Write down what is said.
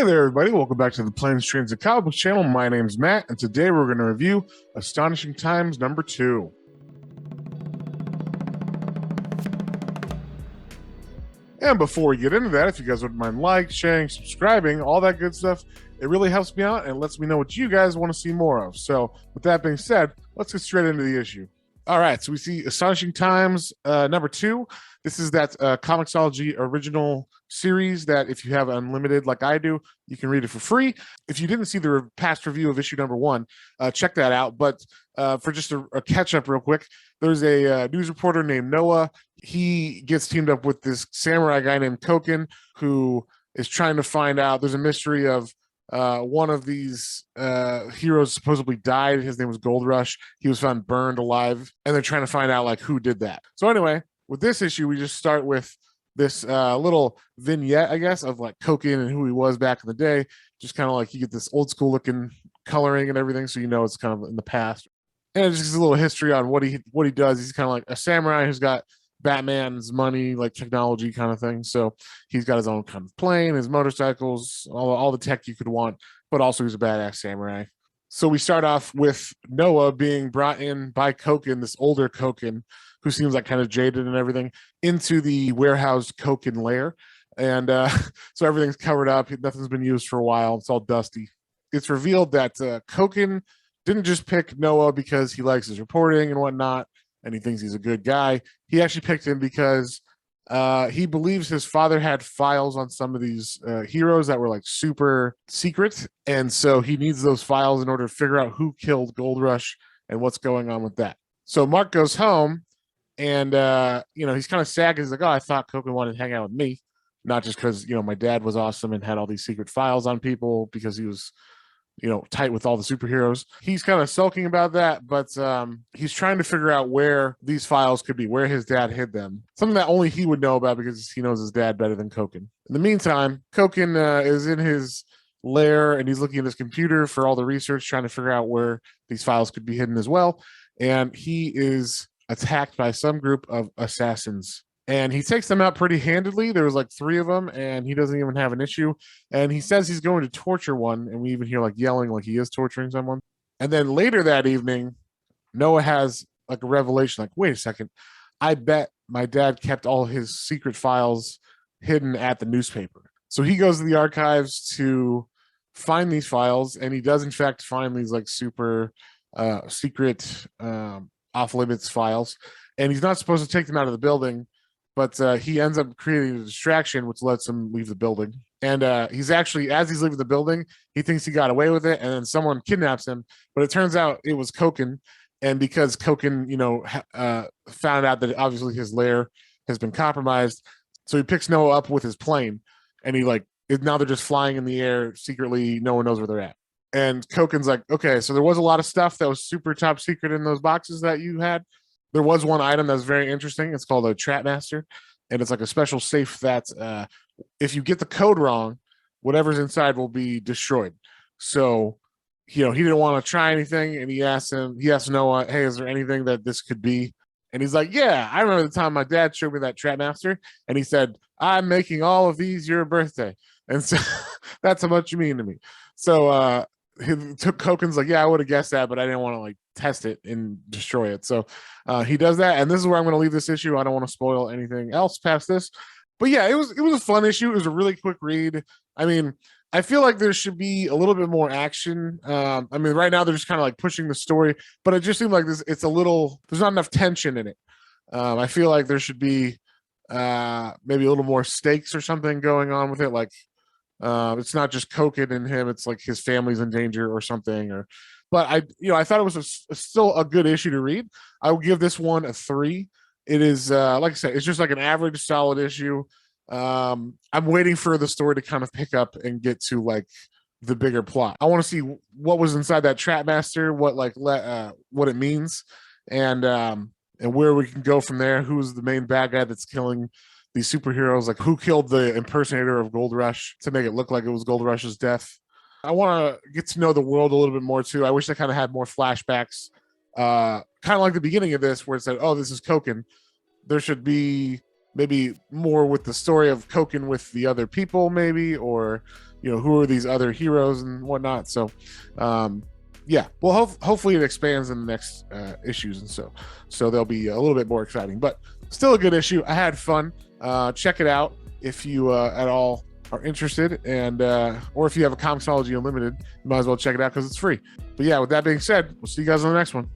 Hey there, everybody. Welcome back to the Planes, Trains, and Comic Books channel. My name's Matt, and today we're going to review Astonishing Times number 2. And before we get into that, if you guys wouldn't mind sharing, subscribing, all that good stuff, it really helps me out and lets me know what you guys want to see more of. So with that being said, let's get straight into the issue. All right, so we see Astonishing Times number 2. This is that Comixology original series that if you have unlimited like I do, you can read it for free. If you didn't see the past review of issue number 1, check that out. But for just a catch up real quick, there's a news reporter named Noah. He gets teamed up with this samurai guy named Koken, who is trying to find out. There's a mystery of one of these heroes supposedly died. His name was Gold Rush. He was found burned alive, and they're trying to find out like who did that. So anyway, with this issue, we just start with this little vignette, I guess, of like Koken and who he was back in the day. Just kind of like you get this old school looking coloring and everything, so you know it's kind of in the past. And it's just a little history on what he does. He's kind of like a samurai who's got Batman's money, like technology kind of thing. So he's got his own kind of plane, his motorcycles, all the tech you could want, but also he's a badass samurai. So we start off with Noah being brought in by Koken, this older Koken, who seems like kind of jaded and everything, into the warehoused Koken lair. And so everything's covered up. Nothing's been used for a while. It's all dusty. It's revealed that Koken didn't just pick Noah because he likes his reporting and whatnot, and he thinks he's a good guy. He actually picked him because he believes his father had files on some of these heroes that were like super secret. And so he needs those files in order to figure out who killed Gold Rush and what's going on with that. So Mark goes home and, he's kind of sad because he's like, oh, I thought Koken wanted to hang out with me. Not just because, my dad was awesome and had all these secret files on people because he was tight with all the superheroes. He's kind of sulking about that, but he's trying to figure out where these files could be, where his dad hid them. Something that only he would know about because he knows his dad better than Koken. In the meantime, Koken is in his lair and he's looking at his computer for all the research, trying to figure out where these files could be hidden as well. And he is attacked by some group of assassins. And he takes them out pretty handedly. There was like 3 of them, and he doesn't even have an issue. And he says he's going to torture one, and we even hear like yelling like he is torturing someone. And then later that evening, Noah has like a revelation, like, wait a second, I bet my dad kept all his secret files hidden at the newspaper. So he goes to the archives to find these files, and he does in fact find these like super secret off-limits files. And he's not supposed to take them out of the building, but he ends up creating a distraction, which lets him leave the building. And he's actually, as he's leaving the building, he thinks he got away with it, and then someone kidnaps him. But it turns out it was Koken. And because Koken, found out that obviously his lair has been compromised, so he picks Noah up with his plane, and now they're just flying in the air secretly. No one knows where they're at. And Koken's like, okay, so there was a lot of stuff that was super top secret in those boxes that you had. There was one item that's very interesting. It's called a Trap Master, and it's like a special safe that if you get the code wrong, whatever's inside will be destroyed. So, he didn't want to try anything, and he asked Noah, hey, is there anything that this could be? And he's like, yeah, I remember the time my dad showed me that Trap Master, and he said, I'm making all of these your birthday. And so that's how much you mean to me. So Koken's like, yeah, I would have guessed that, but I didn't want to like test it and destroy it. So he does that, and this is where I'm going to leave this issue. I don't want to spoil anything else past this, but yeah, it was a fun issue. It was a really quick read. I mean, I feel like there should be a little bit more action. Right now they're just kind of like pushing the story, but it just seemed like there's not enough tension in it. I feel like there should be maybe a little more stakes or something going on with it. Like it's not just Koken and him; it's like his family's in danger or something. But I thought it was still a good issue to read. I would give this one a 3. It is like I said, it's just like an average solid issue. I'm waiting for the story to kind of pick up and get to like the bigger plot. I want to see what was inside that Trap Master, what it means, and where we can go from there. Who's the main bad guy that's killing these superheroes? Like who killed the impersonator of Gold Rush to make it look like it was Gold Rush's death? I want to get to know the world a little bit more too. I wish I kind of had more flashbacks, kind of like the beginning of this, where it said, "Oh, this is Koken." There should be maybe more with the story of Koken with the other people, maybe, or who are these other heroes and whatnot. So yeah, well, hopefully it expands in the next issues, and so they'll be a little bit more exciting, but still a good issue. I had fun. Check it out if you at all are interested, and or if you have a Comixology Unlimited, you might as well check it out because it's free. But yeah, with that being said, we'll see you guys on the next one.